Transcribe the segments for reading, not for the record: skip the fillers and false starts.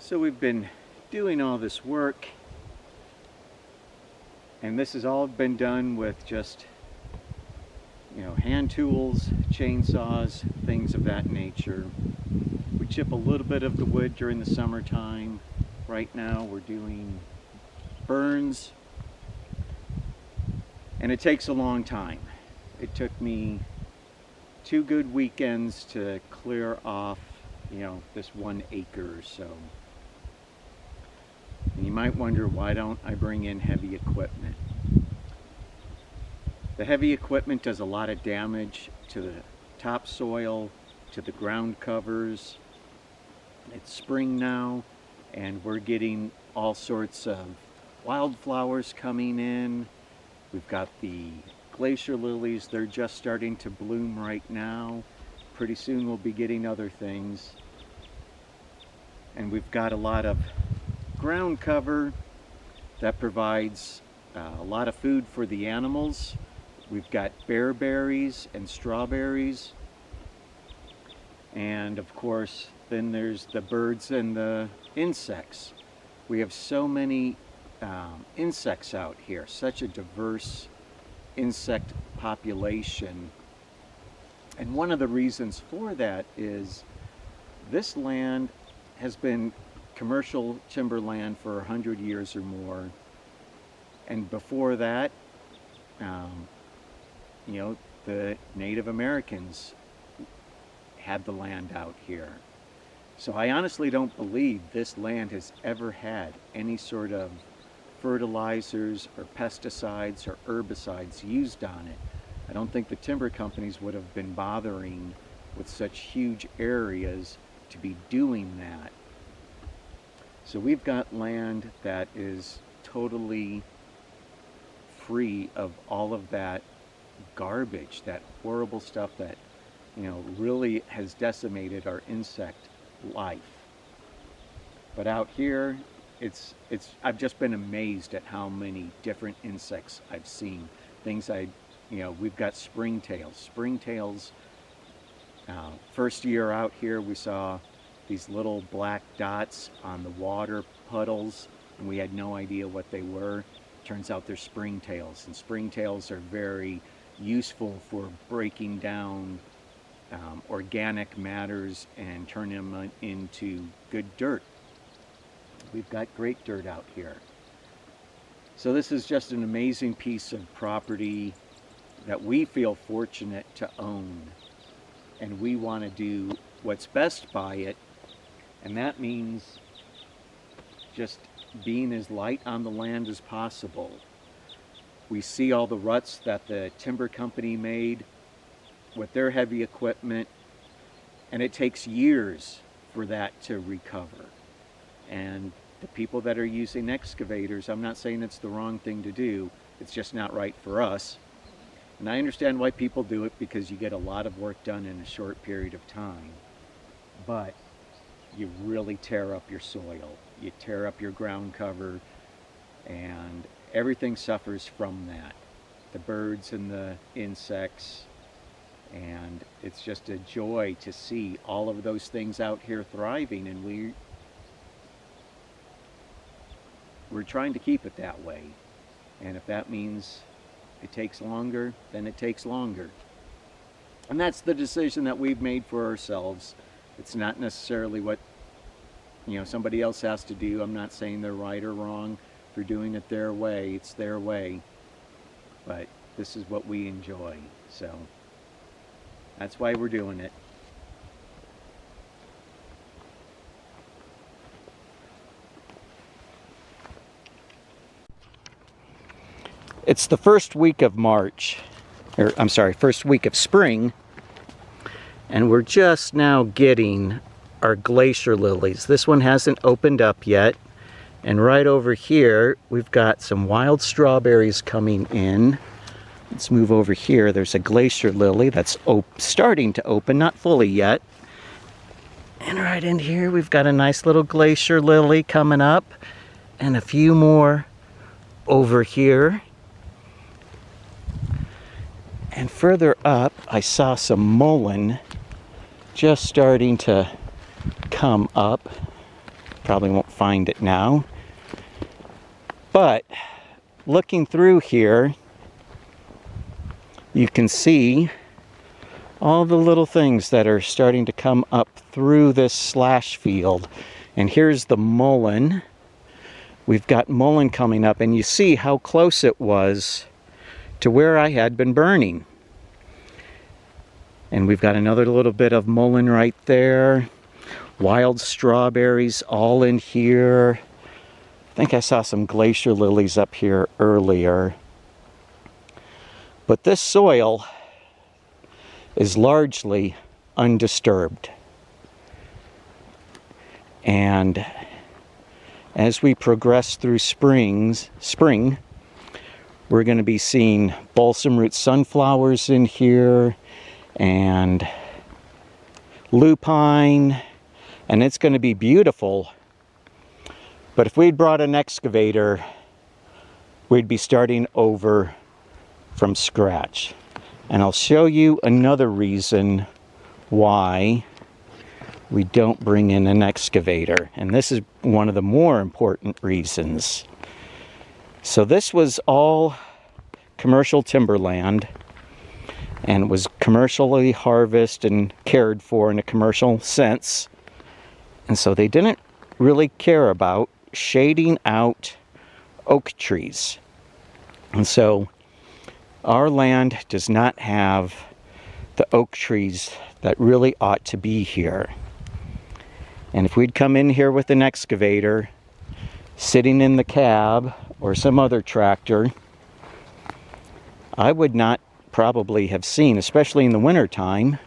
So we've been doing all this work, and this has all been done with just, hand tools, chainsaws, things of that nature. We chip a little bit of the wood during the summertime. Right now we're doing burns, and it takes a long time. It took me 2 good weekends to clear off, this 1 acre or so. And you might wonder, why don't I bring in heavy equipment? The heavy equipment does a lot of damage to the topsoil, to the ground covers. It's spring now, and we're getting all sorts of wildflowers coming in. We've got the glacier lilies. They're just starting to bloom right now. Pretty soon we'll be getting other things. And we've got a lot of ground cover that provides a lot of food for the animals. We've got bearberries and strawberries, and of course then there's the birds and the insects. We have so many insects out here, such a diverse insect population, and one of the reasons for that is this land has been commercial timberland for 100 years or more, and before that, the Native Americans had the land out here. So I honestly don't believe this land has ever had any sort of fertilizers or pesticides or herbicides used on it. I don't think the timber companies would have been bothering with such huge areas to be doing that. So we've got land that is totally free of all of that garbage, that horrible stuff that, really has decimated our insect life. But out here, I've just been amazed at how many different insects I've seen. Things we've got springtails. Springtails, first year out here, we saw these little black dots on the water puddles, and we had no idea what they were. Turns out they're springtails, and springtails are very useful for breaking down organic matters and turning them into good dirt. We've got great dirt out here. So this is just an amazing piece of property that we feel fortunate to own, and we want to do what's best by it, and that means just being as light on the land as possible. We see all the ruts that the timber company made with their heavy equipment, and it takes years for that to recover. And the people that are using excavators, I'm not saying it's the wrong thing to do, it's just not right for us. And I understand why people do it, because you get a lot of work done in a short period of time. But you really tear up your soil, you tear up your ground cover, and everything suffers from that. The birds and the insects, and it's just a joy to see all of those things out here thriving, and we're trying to keep it that way. And if that means it takes longer, then it takes longer. And that's the decision that we've made for ourselves. It's not necessarily what somebody else has to do. I'm not saying they're right or wrong for doing it their way. It's their way. But this is what we enjoy. So that's why we're doing it. It's the first week of March, first week of spring, and we're just now getting our glacier lilies. This one hasn't opened up yet, and right over here we've got some wild strawberries coming in. Let's move over here. There's a glacier lily that's starting to open, not fully yet. And right in here we've got a nice little glacier lily coming up, and a few more over here. And further up, I saw some mullein just starting to come up. Probably won't find it now. But looking through here, you can see all the little things that are starting to come up through this slash field. And here's the mullein. We've got mullein coming up, and you see how close it was to where I had been burning. And we've got another little bit of mullein right there. Wild strawberries all in here. I think I saw some glacier lilies up here earlier. But this soil is largely undisturbed. And as we progress through spring, we're going to be seeing balsam root sunflowers in here and lupine, and it's going to be beautiful. But if we'd brought an excavator, we'd be starting over from scratch. And I'll show you another reason why we don't bring in an excavator. And this is one of the more important reasons. So this was all commercial timberland, and it was commercially harvested and cared for in a commercial sense. And so they didn't really care about shading out oak trees. And so our land does not have the oak trees that really ought to be here. And if we'd come in here with an excavator, sitting in the cab or some other tractor, I would not probably have seen, especially in the winter time,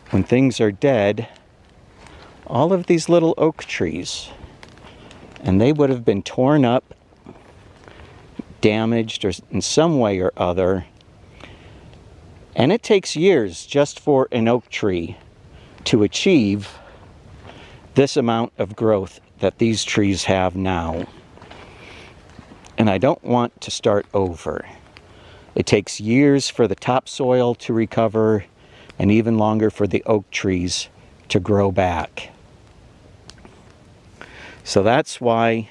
when things are dead, all of these little oak trees. And they would have been torn up, damaged, or in some way or other. And it takes years just for an oak tree to achieve this amount of growth that these trees have now. And I don't want to start over. It takes years for the topsoil to recover, and even longer for the oak trees to grow back. So that's why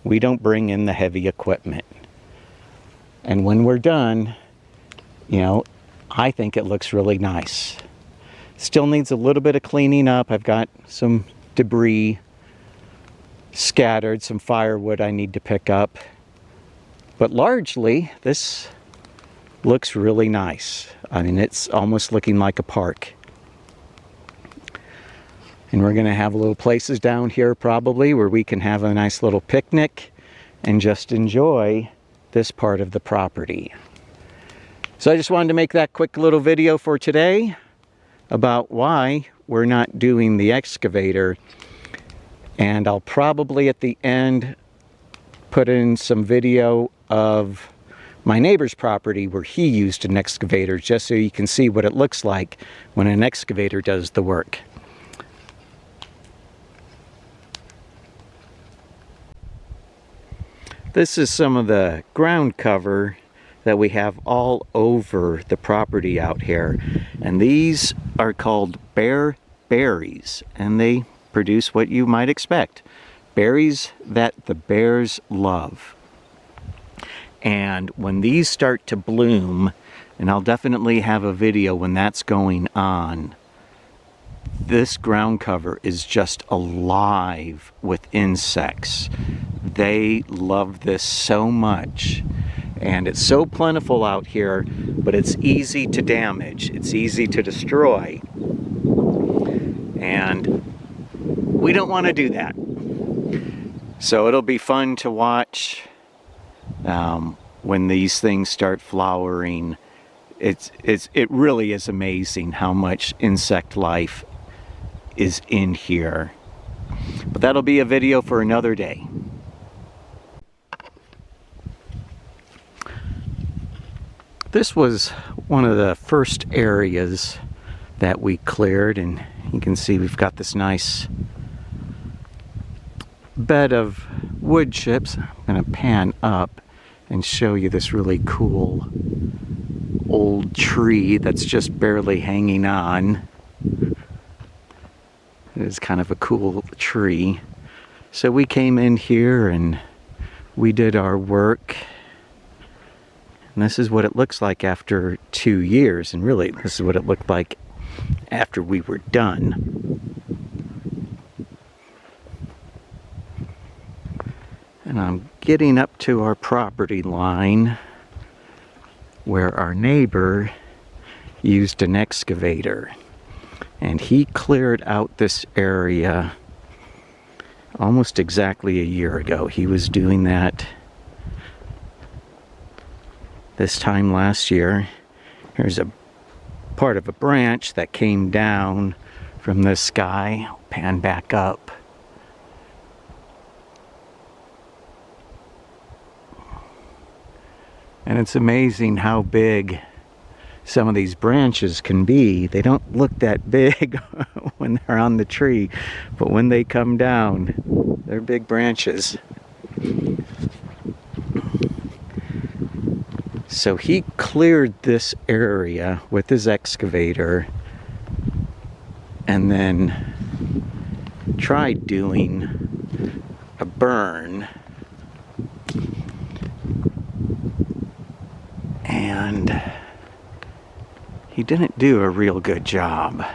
we don't bring in the heavy equipment. And when we're done, you know, I think it looks really nice. Still needs a little bit of cleaning up. I've got some debris scattered, some firewood I need to pick up. But largely, this looks really nice. I mean, it's almost looking like a park. And we're going to have little places down here probably where we can have a nice little picnic and just enjoy this part of the property. So I just wanted to make that quick little video for today about why we're not doing the excavator. And I'll probably at the end put in some video of my neighbor's property where he used an excavator, just so you can see what it looks like when an excavator does the work. This is some of the ground cover that we have all over the property out here. And these are called bear berries, and they produce what you might expect. Berries that the bears love. And when these start to bloom, and I'll definitely have a video when that's going on, this ground cover is just alive with insects. They love this so much. And it's so plentiful out here, but it's easy to damage. It's easy to destroy. And we don't want to do that. So it'll be fun to watch when these things start flowering. It really is amazing how much insect life is in here. But that'll be a video for another day. This was one of the first areas that we cleared, and you can see we've got this nice bed of wood chips. I'm going to pan up and show you this really cool old tree that's just barely hanging on. It is kind of a cool tree. So we came in here and we did our work. And this is what it looks like after 2 years. And really, this is what it looked like after we were done. And I'm getting up to our property line where our neighbor used an excavator. And he cleared out this area almost exactly a year ago. He was doing that this time last year. Here's a part of a branch that came down from the sky. I'll pan back up. And it's amazing how big some of these branches can be. They don't look that big when they're on the tree, but when they come down, they're big branches. So he cleared this area with his excavator and then tried doing a burn, and he didn't do a real good job.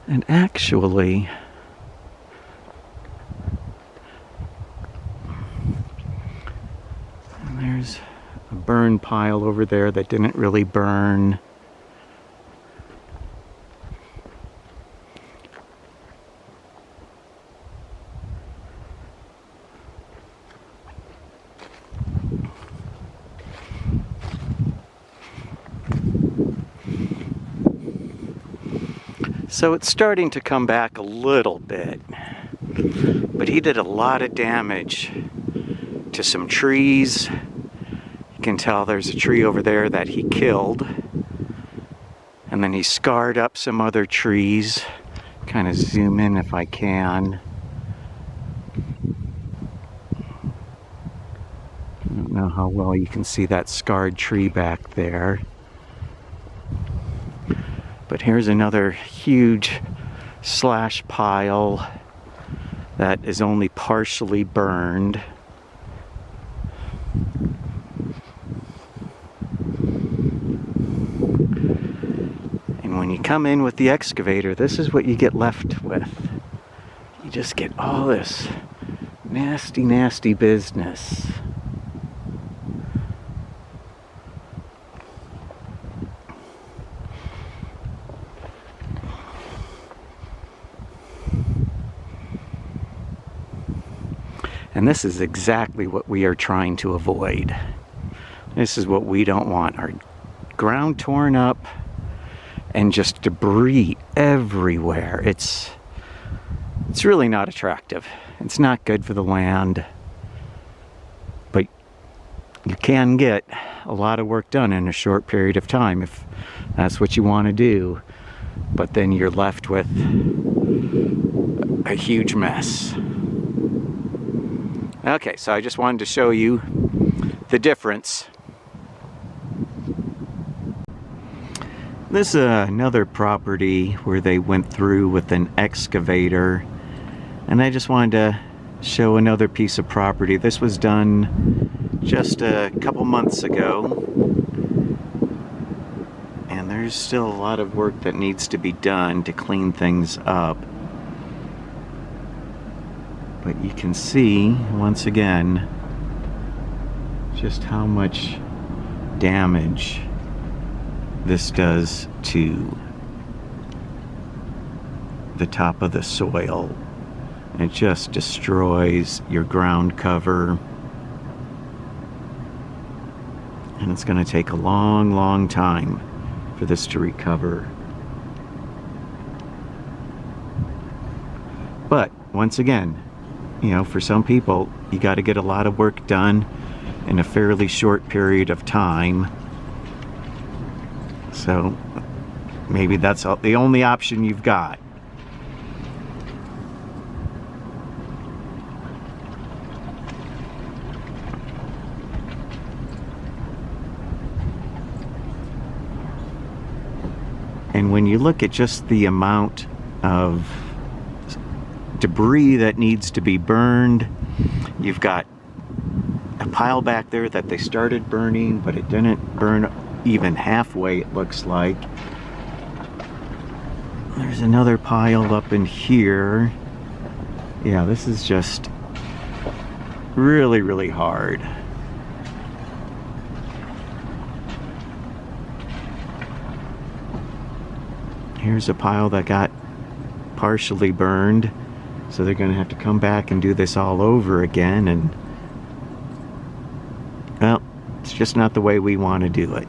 And actually, there's a burn pile over there that didn't really burn. So it's starting to come back a little bit, but he did a lot of damage to some trees. You can tell there's a tree over there that he killed, and then he scarred up some other trees. Kind of zoom in if I can. I don't know how well you can see that scarred tree back there. But here's another huge slash pile that is only partially burned. And when you come in with the excavator, this is what you get left with. You just get all this nasty, nasty business. And this is exactly what we are trying to avoid. This is what we don't want. Our ground torn up and just debris everywhere. It's really not attractive. It's not good for the land. But you can get a lot of work done in a short period of time if that's what you want to do. But then you're left with a huge mess. Okay, so I just wanted to show you the difference. This is another property where they went through with an excavator, and I just wanted to show another piece of property. This was done just a couple months ago, and there's still a lot of work that needs to be done to clean things up. But you can see, once again, just how much damage this does to the top of the soil. It just destroys your ground cover. And it's going to take a long, long time for this to recover. But, once again, you know, for some people, you got to get a lot of work done in a fairly short period of time. So maybe that's the only option you've got. And when when you look at just the amount of debris that needs to be burned, you've got a pile back there that they started burning, but it didn't burn even halfway, it looks like. There's another pile up in here. Yeah, this is just really, really hard. Here's a pile that got partially burned, so they're going to have to come back and do this all over again, and well, it's just not the way we want to do it.